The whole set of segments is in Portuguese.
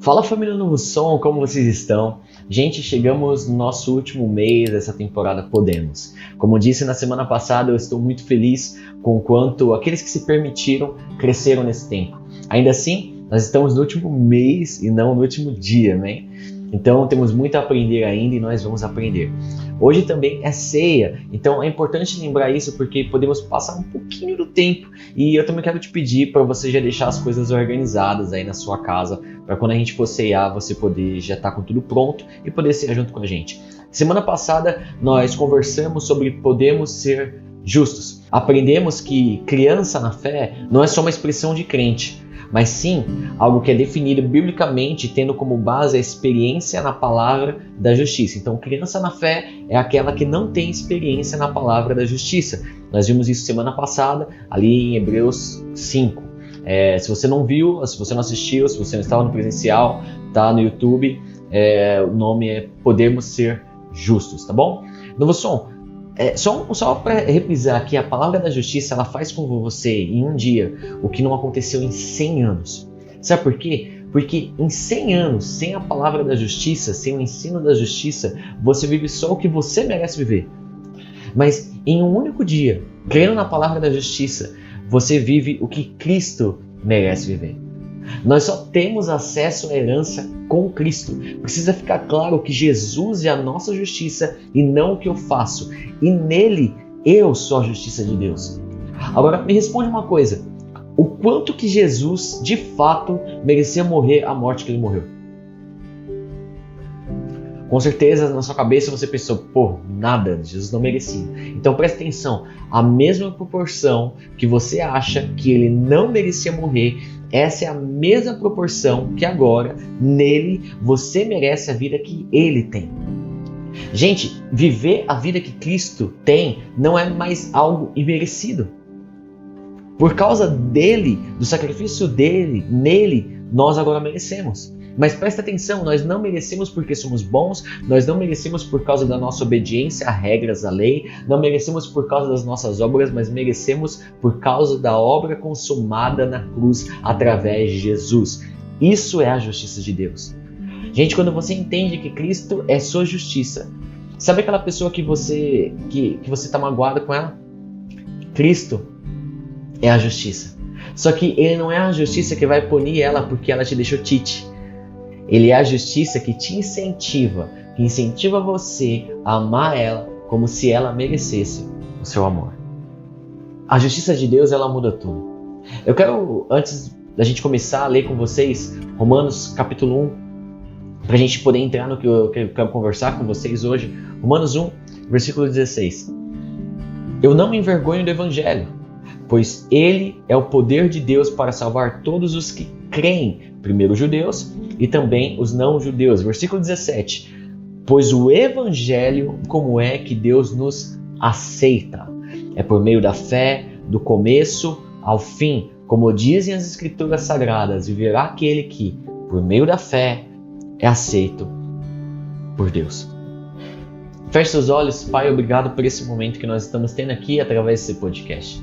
Fala família Novo Som, como vocês estão? Gente, chegamos no nosso último mês dessa temporada Podemos. Como disse na semana passada, eu estou muito feliz com o quanto aqueles que se permitiram cresceram nesse tempo. Ainda assim, nós estamos no último mês e não no último dia, né? Então temos muito a aprender ainda e nós vamos aprender. Hoje também é ceia, então é importante lembrar isso porque podemos passar um pouquinho do tempo e eu também quero te pedir para você já deixar as coisas organizadas aí na sua casa, para quando a gente for ceiar você poder já estar com tudo pronto e poder ceiar junto com a gente. Semana passada nós conversamos sobre podemos ser justos. Aprendemos que criança na fé não é só uma expressão de crente, mas sim algo que é definido biblicamente tendo como base a experiência na palavra da justiça. Então, criança na fé é aquela que não tem experiência na palavra da justiça. Nós vimos isso semana passada, ali em Hebreus 5. Se você não viu, se você não assistiu, se você não estava no presencial, tá no YouTube, o nome é Podemos Ser Justos, tá bom? Novo Som, só para repisar aqui, a palavra da justiça ela faz com você em um dia o que não aconteceu em 100 anos. Sabe por quê? Porque em 100 anos, sem a palavra da justiça, sem o ensino da justiça, você vive só o que você merece viver. Mas em um único dia, crendo na palavra da justiça, você vive o que Cristo merece viver. Nós só temos acesso à herança com Cristo. Precisa ficar claro que Jesus é a nossa justiça e não o que eu faço. E nele eu sou a justiça de Deus. Agora me responde uma coisa. O quanto que Jesus de fato merecia morrer a morte que ele morreu? Com certeza na sua cabeça você pensou, nada, Jesus não merecia. Então presta atenção, a mesma proporção que você acha que ele não merecia morrer, essa é a mesma proporção que agora, nele, você merece a vida que ele tem. Gente, viver a vida que Cristo tem não é mais algo imerecido. Por causa dele, do sacrifício dele, nele, nós agora merecemos. Mas presta atenção, nós não merecemos porque somos bons, nós não merecemos por causa da nossa obediência a regras, à lei, não merecemos por causa das nossas obras, mas merecemos por causa da obra consumada na cruz através de Jesus. Isso é a justiça de Deus. Gente, quando você entende que Cristo é sua justiça, sabe aquela pessoa que você está magoado com ela? Cristo é a justiça. Só que ele não é a justiça que vai punir ela porque ela te deixou tite. Ele é a justiça que te incentiva, que incentiva você a amar ela como se ela merecesse o seu amor. A justiça de Deus, ela muda tudo. Eu quero, antes da gente começar a ler com vocês, Romanos capítulo 1, para a gente poder entrar no que eu quero conversar com vocês hoje. Romanos 1, versículo 16. Eu não me envergonho do Evangelho, pois ele é o poder de Deus para salvar todos os que creem, primeiro os judeus e também os não-judeus. Versículo 17. Pois o Evangelho, como é que Deus nos aceita? É por meio da fé, do começo ao fim. Como dizem as Escrituras Sagradas, viverá aquele que, por meio da fé, é aceito por Deus. Feche seus olhos, Pai, obrigado por esse momento que nós estamos tendo aqui através desse podcast.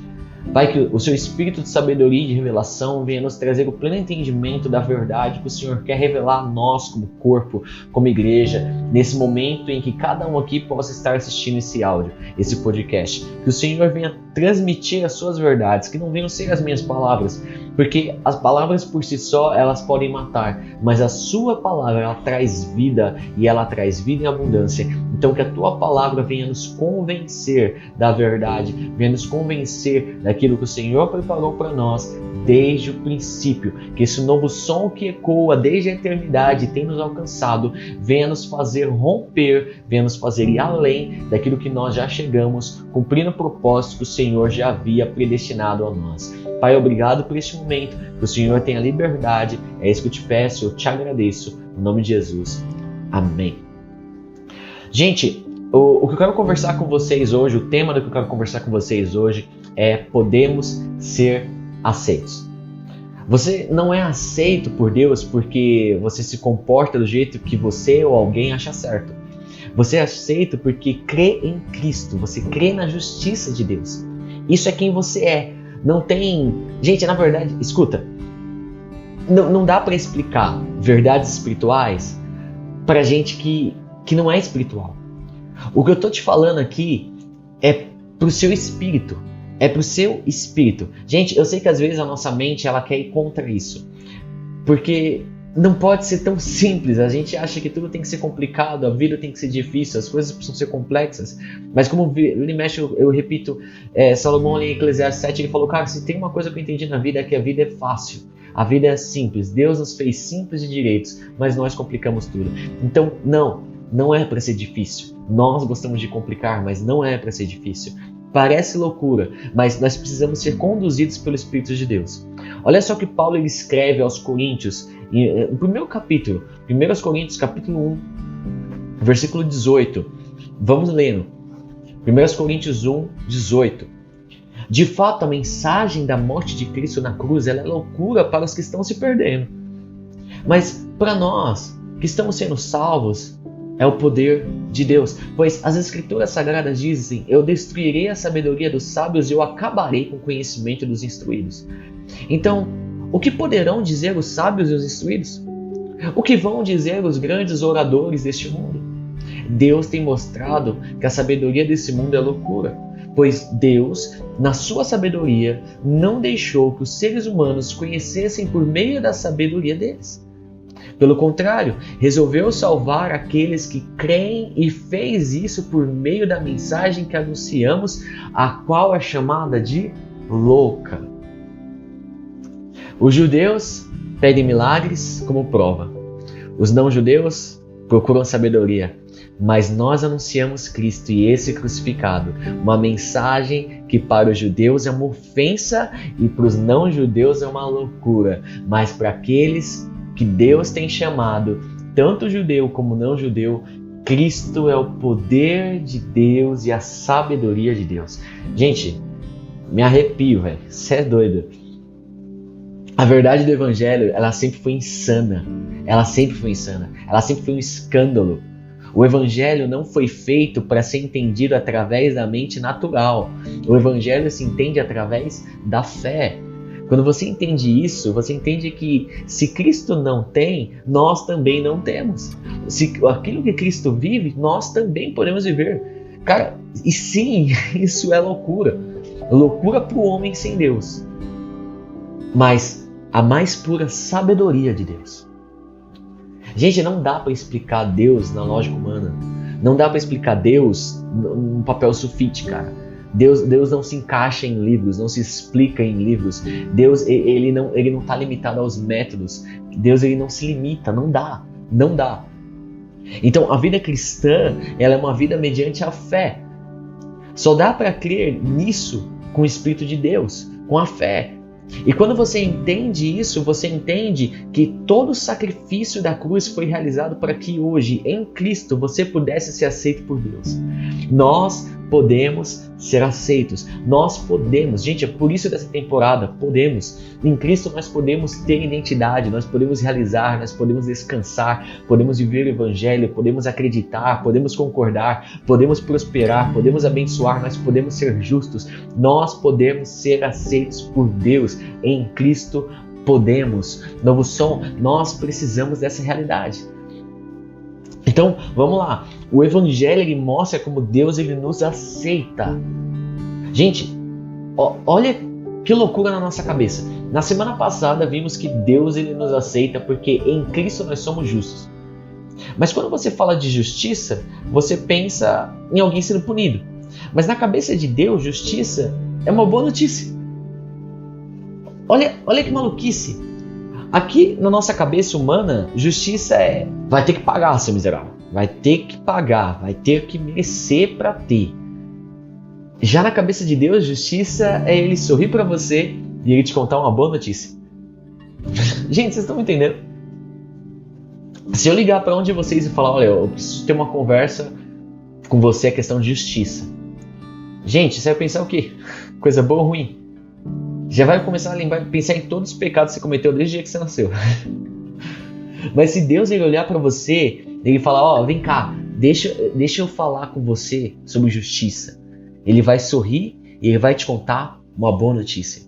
Pai, que o seu espírito de sabedoria e de revelação venha nos trazer o pleno entendimento da verdade que o Senhor quer revelar a nós como corpo, como igreja, nesse momento em que cada um aqui possa estar assistindo esse áudio, esse podcast. Que o Senhor venha transmitir as suas verdades, que não venham ser as minhas palavras, porque as palavras por si só, elas podem matar, mas a sua palavra, ela traz vida e ela traz vida em abundância. Então que a tua palavra venha nos convencer da verdade, venha nos convencer daquilo que o Senhor preparou para nós desde o princípio. Que esse novo som que ecoa desde a eternidade tem nos alcançado, venha nos fazer romper, venha nos fazer ir além daquilo que nós já chegamos, cumprindo o propósito que o Senhor já havia predestinado a nós. Pai, obrigado por este momento, que o Senhor tenha liberdade, é isso que eu te peço, eu te agradeço, em nome de Jesus. Amém. Gente, o que eu quero conversar com vocês hoje, o tema do que eu quero conversar com vocês hoje é podemos ser aceitos. Você não é aceito por Deus porque você se comporta do jeito que você ou alguém acha certo. Você é aceito porque crê em Cristo, você crê na justiça de Deus. Isso é quem você é. Não tem... Gente, na verdade, escuta. Não dá para explicar verdades espirituais para gente que não é espiritual. O que eu tô te falando aqui é pro seu espírito. É pro seu espírito. Gente, eu sei que às vezes a nossa mente ela quer ir contra isso. Porque não pode ser tão simples. A gente acha que tudo tem que ser complicado, a vida tem que ser difícil, as coisas precisam ser complexas. Mas como ele mexe, eu repito, Salomão ali em Eclesiastes 7, ele falou, cara, se tem uma coisa que eu entendi na vida é que a vida é fácil. A vida é simples. Deus nos fez simples e direitos, mas nós complicamos tudo. Então, não é para ser difícil. Nós gostamos de complicar, mas não é para ser difícil. Parece loucura, mas nós precisamos ser conduzidos pelo Espírito de Deus. Olha só o que Paulo ele escreve aos Coríntios, no primeiro capítulo, 1 Coríntios capítulo 1, versículo 18. Vamos lendo. 1 Coríntios 1, 18. De fato, a mensagem da morte de Cristo na cruz ela é loucura para os que estão se perdendo. Mas para nós, que estamos sendo salvos, é o poder de Deus. Pois as Escrituras Sagradas dizem, eu destruirei a sabedoria dos sábios e eu acabarei com o conhecimento dos instruídos. Então, o que poderão dizer os sábios e os instruídos? O que vão dizer os grandes oradores deste mundo? Deus tem mostrado que a sabedoria desse mundo é loucura. Pois Deus, na sua sabedoria, não deixou que os seres humanos conhecessem por meio da sabedoria deles. Pelo contrário, resolveu salvar aqueles que creem e fez isso por meio da mensagem que anunciamos, a qual é chamada de louca. Os judeus pedem milagres como prova. Os não-judeus procuram sabedoria. Mas nós anunciamos Cristo e esse crucificado, uma mensagem que para os judeus é uma ofensa e para os não-judeus é uma loucura, mas para aqueles que Deus tem chamado, tanto judeu como não-judeu, Cristo é o poder de Deus e a sabedoria de Deus. Gente, me arrepio, velho, você é doido. A verdade do Evangelho, ela sempre foi insana, ela sempre foi um escândalo. O Evangelho não foi feito para ser entendido através da mente natural. O Evangelho se entende através da fé. Quando você entende isso, você entende que se Cristo não tem, nós também não temos. Se aquilo que Cristo vive, nós também podemos viver. Cara, e sim, isso é loucura. Loucura para o homem sem Deus. Mas a mais pura sabedoria de Deus. Gente, não dá para explicar Deus na lógica humana. Não dá para explicar Deus num papel sulfite, cara. Deus não se encaixa em livros, não se explica em livros. Deus ele não está limitado aos métodos. Deus ele não se limita, não dá. Então a vida cristã ela é uma vida mediante a fé. Só dá para crer nisso com o Espírito de Deus, com a fé. E quando você entende isso, você entende que todo o sacrifício da cruz foi realizado para que hoje, em Cristo, você pudesse ser aceito por Deus. Nós podemos ser aceitos. Nós podemos. Gente, é por isso dessa temporada, podemos. Em Cristo nós podemos ter identidade, nós podemos realizar, nós podemos descansar, podemos viver o Evangelho, podemos acreditar, podemos concordar, podemos prosperar, podemos abençoar, nós podemos ser justos, nós podemos ser aceitos por Deus. Em Cristo podemos. Novo Som, nós precisamos dessa realidade. Então, vamos lá. O Evangelho ele mostra como Deus ele nos aceita. Gente, olha que loucura na nossa cabeça. Na semana passada vimos que Deus ele nos aceita porque em Cristo nós somos justos. Mas quando você fala de justiça, você pensa em alguém sendo punido. Mas na cabeça de Deus, justiça é uma boa notícia. Olha que maluquice. Aqui na nossa cabeça humana, justiça é vai ter que pagar, seu miserável. Vai ter que pagar, vai ter que merecer para ter. Já na cabeça de Deus, justiça é Ele sorrir para você e Ele te contar uma boa notícia. Gente, vocês estão me entendendo? Se eu ligar para um de vocês e falar, olha, eu preciso ter uma conversa com você, é questão de justiça. Gente, você vai pensar o quê? Coisa boa ou ruim? Já vai começar a pensar em todos os pecados que você cometeu desde o dia que você nasceu. Mas se Deus ele olhar para você, ele falar, vem cá, deixa eu falar com você sobre justiça. Ele vai sorrir e ele vai te contar uma boa notícia.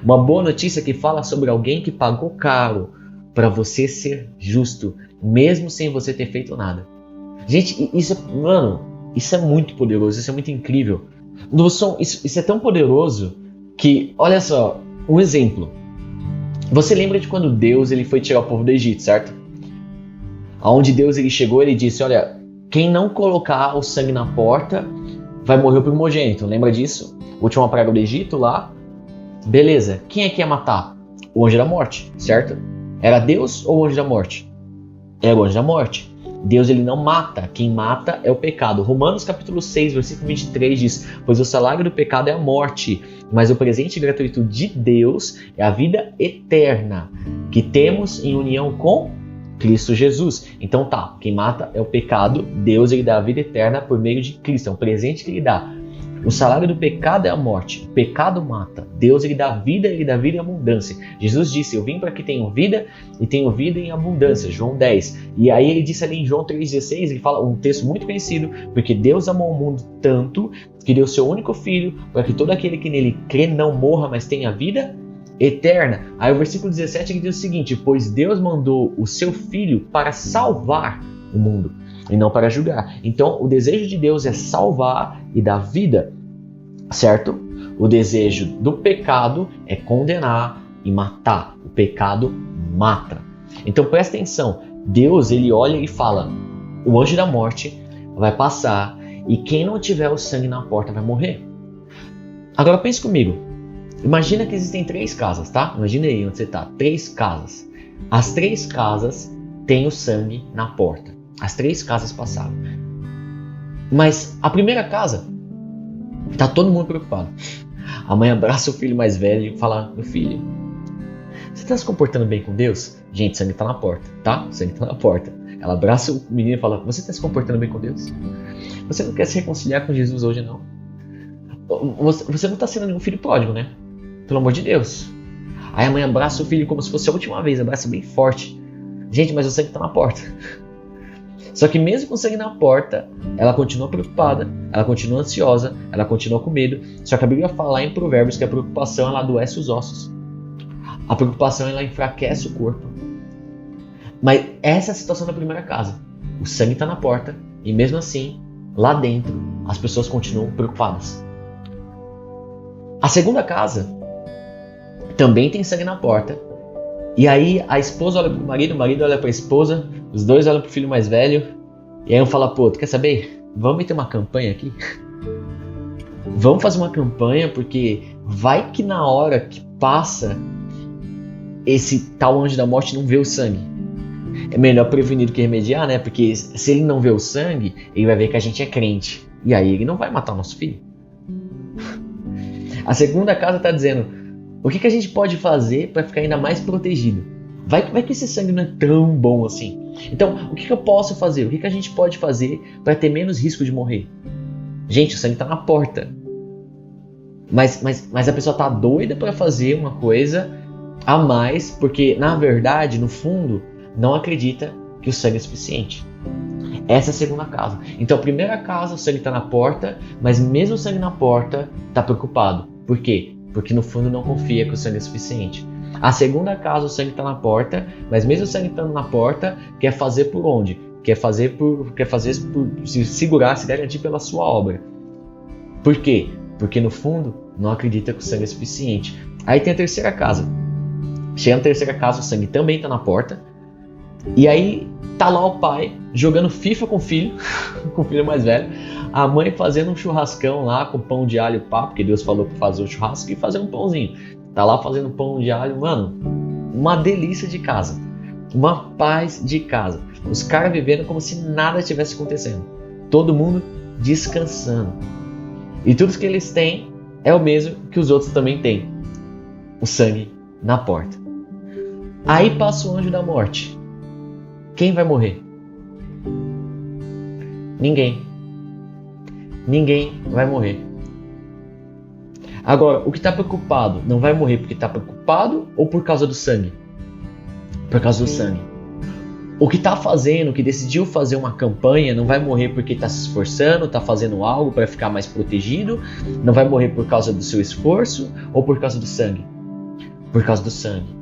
Uma boa notícia que fala sobre alguém que pagou caro para você ser justo, mesmo sem você ter feito nada. Gente, isso é muito poderoso, isso é muito incrível. Isso é tão poderoso que, olha só, um exemplo. Você lembra de quando Deus ele foi tirar o povo do Egito, certo? Aonde Deus ele chegou, ele disse, olha, quem não colocar o sangue na porta vai morrer o primogênito. Lembra disso? Última praga do Egito lá. Beleza, quem é que ia matar? O anjo da morte, certo? Era Deus ou o anjo da morte? Era o anjo da morte. Deus ele não mata, quem mata é o pecado. Romanos capítulo 6, versículo 23 diz, pois o salário do pecado é a morte, mas o presente gratuito de Deus é a vida eterna, que temos em união com Cristo Jesus. Então tá, quem mata é o pecado, Deus ele dá a vida eterna por meio de Cristo, é um presente que ele dá. O salário do pecado é a morte, o pecado mata, Deus ele dá vida em abundância. Jesus disse, eu vim para que tenham vida e tenham vida em abundância, João 10. E aí ele disse ali em João 3,16, ele fala um texto muito conhecido, porque Deus amou o mundo tanto que deu seu único filho para que todo aquele que nele crê não morra, mas tenha vida eterna. Aí o versículo 17 ele diz o seguinte, pois Deus mandou o seu filho para salvar o mundo e não para julgar. Então, o desejo de Deus é salvar e dar vida, certo? O desejo do pecado é condenar e matar. O pecado mata. Então, presta atenção. Deus, ele olha e fala, o anjo da morte vai passar e quem não tiver o sangue na porta vai morrer. Agora, pense comigo. Imagina que existem 3 casas, tá? Imagina aí onde você está. 3 casas. As 3 casas têm o sangue na porta. As 3 casas passaram. Mas a primeira casa, tá todo mundo preocupado. A mãe abraça o filho mais velho e fala, meu filho, você tá se comportando bem com Deus? Gente, o sangue tá na porta, tá? O sangue tá na porta. Ela abraça o menino e fala, você tá se comportando bem com Deus? Você não quer se reconciliar com Jesus hoje, não? Você não tá sendo nenhum filho pródigo, né? Pelo amor de Deus. Aí a mãe abraça o filho como se fosse a última vez, abraça bem forte. Gente, mas o sangue tá na porta. Só que mesmo com o sangue na porta, ela continua preocupada, ela continua ansiosa, ela continua com medo. Só que a Bíblia fala lá em Provérbios que a preocupação ela adoece os ossos. A preocupação ela enfraquece o corpo. Mas essa é a situação da primeira casa. O sangue está na porta e mesmo assim, lá dentro, as pessoas continuam preocupadas. A segunda casa também tem sangue na porta. E aí a esposa olha pro marido, o marido olha pra esposa, os dois olham pro filho mais velho, e aí um fala, pô, tu quer saber? Vamos meter uma campanha aqui? Vamos fazer uma campanha, porque vai que na hora que passa, esse tal anjo da morte não vê o sangue. É melhor prevenir do que remediar, né? Porque se ele não vê o sangue, ele vai ver que a gente é crente. E aí ele não vai matar o nosso filho. A segunda casa está dizendo, o que a gente pode fazer para ficar ainda mais protegido? Vai que esse sangue não é tão bom assim. Então, o que eu posso fazer? O que a gente pode fazer para ter menos risco de morrer? Gente, o sangue está na porta. Mas a pessoa está doida para fazer uma coisa a mais, porque, na verdade, no fundo, não acredita que o sangue é suficiente. Essa é a segunda casa. Então, a primeira casa, o sangue está na porta, mas mesmo o sangue na porta, está preocupado. Por quê? Porque no fundo não confia que o sangue é suficiente. A segunda casa, o sangue está na porta, mas mesmo o sangue estando na porta, quer fazer por onde? Quer fazer por se segurar, se garantir pela sua obra. Por quê? Porque no fundo não acredita que o sangue é suficiente. Aí tem a terceira casa. Chega na terceira casa, o sangue também está na porta. E aí tá lá o pai jogando FIFA com o filho, com o filho mais velho. A mãe fazendo um churrascão lá com pão de alho e pá, porque Deus falou para fazer o churrasco e fazer um pãozinho. Tá lá fazendo pão de alho, mano, uma delícia de casa. Uma paz de casa. Os caras vivendo como se nada estivesse acontecendo. Todo mundo descansando. E tudo que eles têm é o mesmo que os outros também têm. O sangue na porta. Aí passa o anjo da morte. Quem vai morrer? Ninguém. Ninguém vai morrer. Agora, o que está preocupado não vai morrer porque está preocupado ou por causa do sangue? Por causa do sangue. O que está fazendo, o que decidiu fazer uma campanha, não vai morrer porque está se esforçando, está fazendo algo para ficar mais protegido, não vai morrer por causa do seu esforço ou por causa do sangue? por causa do sangue.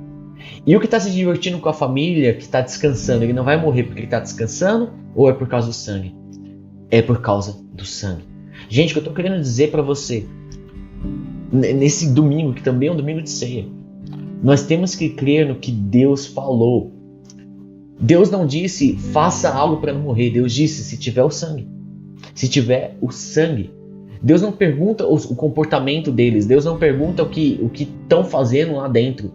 E o que está se divertindo com a família, que está descansando, ele não vai morrer porque ele está descansando ou é por causa do sangue? É por causa do sangue. Gente, o que eu estou querendo dizer para você, nesse domingo, que também é um domingo de ceia, nós temos que crer no que Deus falou. Deus não disse, faça algo para não morrer. Deus disse, se tiver o sangue. Se tiver o sangue. Deus não pergunta o comportamento deles. Deus não pergunta o que estão fazendo lá dentro.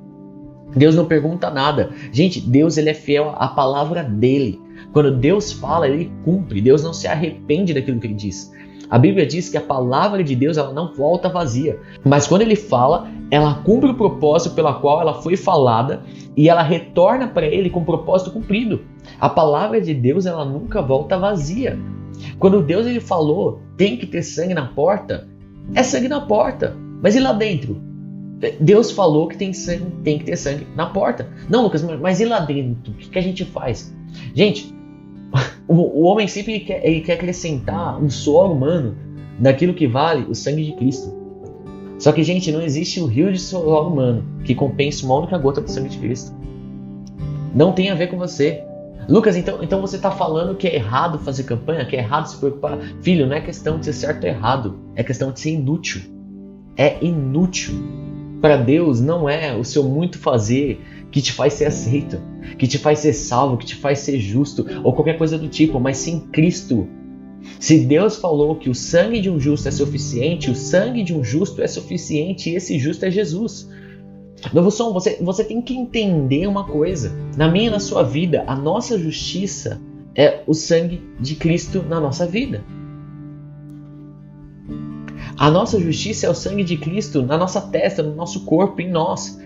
Deus não pergunta nada. Gente, Deus ele é fiel à palavra dele. Quando Deus fala, ele cumpre. Deus não se arrepende daquilo que ele diz. A Bíblia diz que a palavra de Deus ela não volta vazia. Mas quando ele fala, ela cumpre o propósito pela qual ela foi falada e ela retorna para ele com o propósito cumprido. A palavra de Deus ela nunca volta vazia. Quando Deus ele falou, tem que ter sangue na porta, é sangue na porta. Mas e lá dentro? Deus falou que tem que ter sangue na porta. Não, Lucas, mas e lá dentro? O que a gente faz? Gente, o homem sempre quer acrescentar um suor humano naquilo que vale o sangue de Cristo. Só que, gente, não existe um rio de suor humano que compense uma única gota do sangue de Cristo. Não tem a ver com você. Lucas, então você está falando que é errado fazer campanha, que é errado se preocupar? Filho, não é questão de ser certo ou errado, é questão de ser inútil. É inútil. Para Deus não é o seu muito fazer que te faz ser aceito, que te faz ser salvo, que te faz ser justo ou qualquer coisa do tipo, mas sim Cristo. Se Deus falou que o sangue de um justo é suficiente, o sangue de um justo é suficiente e esse justo é Jesus. Novo Som, você tem que entender uma coisa. Na minha e na sua vida, a nossa justiça é o sangue de Cristo na nossa vida. A nossa justiça é o sangue de Cristo na nossa testa, no nosso corpo, em nós.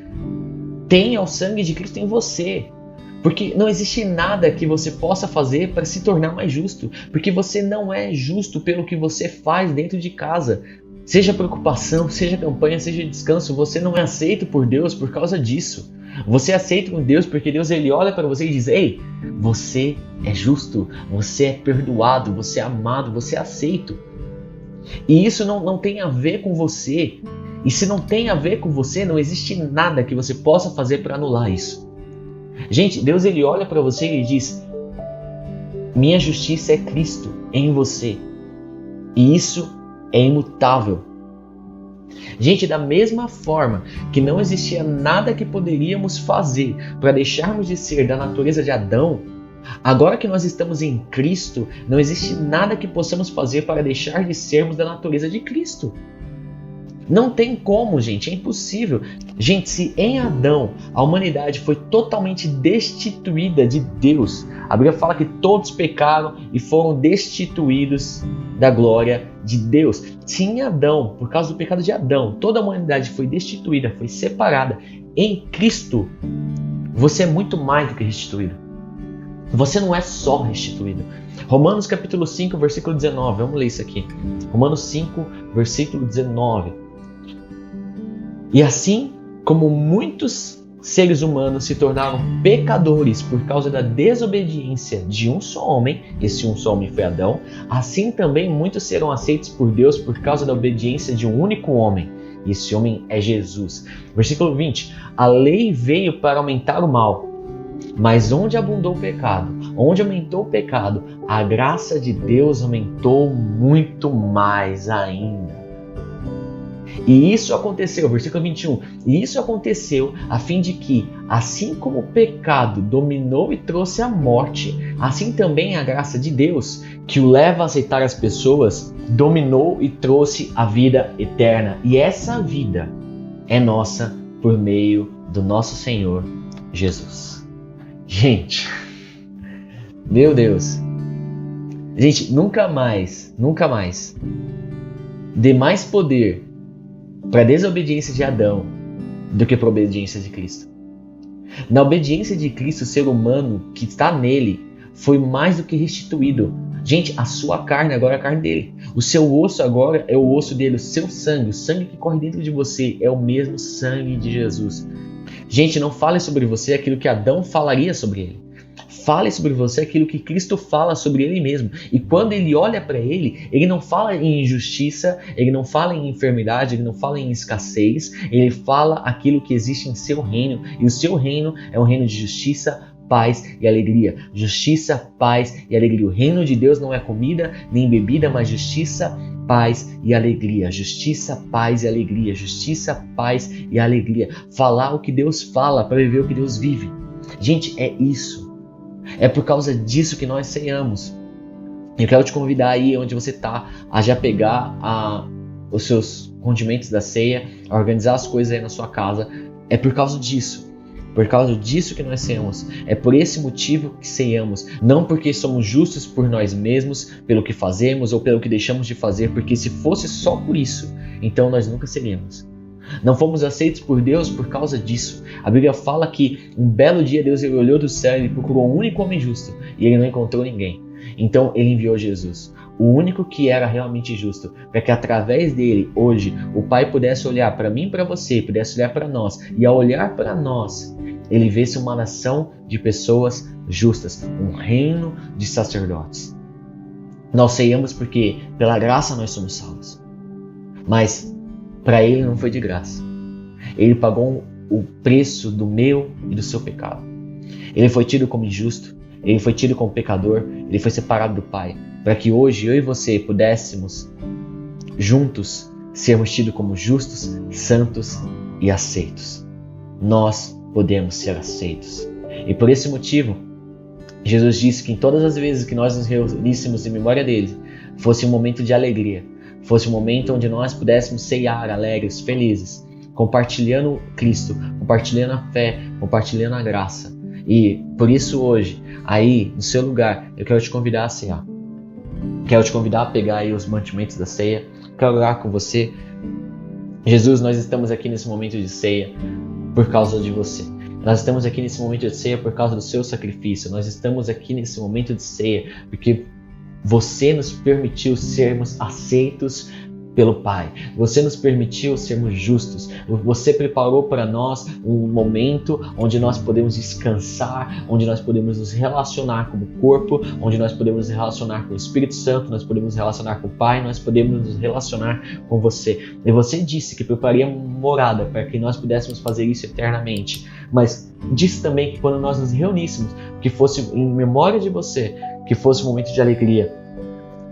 Tenha o sangue de Cristo em você. Porque não existe nada que você possa fazer para se tornar mais justo. Porque você não é justo pelo que você faz dentro de casa. Seja preocupação, seja campanha, seja descanso, você não é aceito por Deus por causa disso. Você é aceito por Deus porque Deus ele olha para você e diz: ei, você é justo, você é perdoado, você é amado, você é aceito. E isso não tem a ver com você. E se não tem a ver com você, não existe nada que você possa fazer para anular isso. Gente, Deus ele olha para você e ele diz: minha justiça é Cristo em você. E isso é imutável. Gente, da mesma forma que não existia nada que poderíamos fazer para deixarmos de ser da natureza de Adão, agora que nós estamos em Cristo, não existe nada que possamos fazer para deixar de sermos da natureza de Cristo. Não tem como, gente, é impossível. Gente, se em Adão a humanidade foi totalmente destituída de Deus, a Bíblia fala que todos pecaram e foram destituídos da glória de Deus. Se em Adão, por causa do pecado de Adão, toda a humanidade foi destituída, foi separada, em Cristo, você é muito mais do que restituído. Você não é só restituído. Romanos capítulo 5, versículo 19, vamos ler isso aqui. Romanos 5, versículo 19. E assim como muitos seres humanos se tornaram pecadores por causa da desobediência de um só homem, esse um só homem foi Adão, assim também muitos serão aceitos por Deus por causa da obediência de um único homem, e esse homem é Jesus. Versículo 20. A lei veio para aumentar o mal, mas onde abundou o pecado, onde aumentou o pecado, a graça de Deus aumentou muito mais ainda. E isso aconteceu, versículo 21, e isso aconteceu a fim de que, assim como o pecado dominou e trouxe a morte, assim também a graça de Deus, que o leva a aceitar as pessoas, dominou e trouxe a vida eterna. E essa vida é nossa por meio do nosso Senhor Jesus. Gente, meu Deus, gente, nunca mais dê mais poder para a desobediência de Adão do que para a obediência de Cristo. Na obediência de Cristo, o ser humano que está nele foi mais do que restituído. Gente, a sua carne agora é a carne dele. O seu osso agora é o osso dele. O seu sangue, o sangue que corre dentro de você é o mesmo sangue de Jesus. Gente, não fale sobre você aquilo que Adão falaria sobre ele. Fale sobre você aquilo que Cristo fala sobre Ele mesmo. E quando Ele olha para Ele não fala em injustiça, Ele não fala em enfermidade, Ele não fala em escassez, Ele fala aquilo que existe em seu reino. E o seu reino é um reino de justiça, paz e alegria. Justiça, paz e alegria. O reino de Deus não é comida nem bebida, mas justiça, paz e alegria. Justiça, paz e alegria. Justiça, paz e alegria. Falar o que Deus fala para viver o que Deus vive. Gente, é isso. É por causa disso que nós ceiamos. Eu quero te convidar aí onde você está a já pegar os seus condimentos da ceia, a organizar as coisas aí na sua casa. É por causa disso. Por causa disso que nós ceiamos. É por esse motivo que ceiamos. Não porque somos justos por nós mesmos, pelo que fazemos ou pelo que deixamos de fazer, porque se fosse só por isso, então nós nunca seríamos. Não fomos aceitos por Deus por causa disso. A Bíblia fala que um belo dia Deus ele olhou do céu e procurou um único homem justo e ele não encontrou ninguém. Então ele enviou Jesus, o único que era realmente justo, para que através dele, hoje, o Pai pudesse olhar para mim e para você, pudesse olhar para nós, e ao olhar para nós, ele visse uma nação de pessoas justas, um reino de sacerdotes. Nós ceiamos porque pela graça nós somos salvos, mas para ele não foi de graça. Ele pagou o preço do meu e do seu pecado. Ele foi tido como injusto, ele foi tido como pecador, ele foi separado do Pai, para que hoje eu e você pudéssemos juntos sermos tidos como justos, santos e aceitos. Nós podemos ser aceitos. E por esse motivo, Jesus disse que em todas as vezes que nós nos reuníssemos em memória dele, fosse um momento de alegria, fosse um momento onde nós pudéssemos ceiar alegres, felizes, compartilhando Cristo, compartilhando a fé, compartilhando a graça. E por isso hoje, aí no seu lugar, eu quero te convidar a cear. Quero te convidar a pegar aí os mantimentos da ceia. Quero orar com você. Jesus, nós estamos aqui nesse momento de ceia por causa de você. Nós estamos aqui nesse momento de ceia por causa do seu sacrifício. Nós estamos aqui nesse momento de ceia porque você nos permitiu sermos aceitos pelo Pai. Você nos permitiu sermos justos. Você preparou para nós um momento onde nós podemos descansar, onde nós podemos nos relacionar como corpo, onde nós podemos nos relacionar com o Espírito Santo, nós podemos nos relacionar com o Pai, nós podemos nos relacionar com você. E você disse que prepararia uma morada para que nós pudéssemos fazer isso eternamente. Mas disse também que quando nós nos reuníssemos, que fosse em memória de você, que fosse um momento de alegria,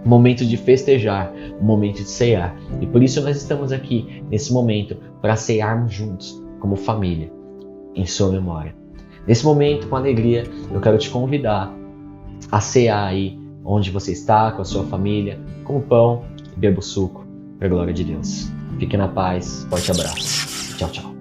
um momento de festejar, um momento de ceiar. E por isso nós estamos aqui nesse momento para cearmos juntos, como família, em sua memória. Nesse momento, com alegria, eu quero te convidar a cear aí onde você está, com a sua família, com o pão e beba o suco, para a glória de Deus. Fique na paz, forte abraço. Tchau, tchau.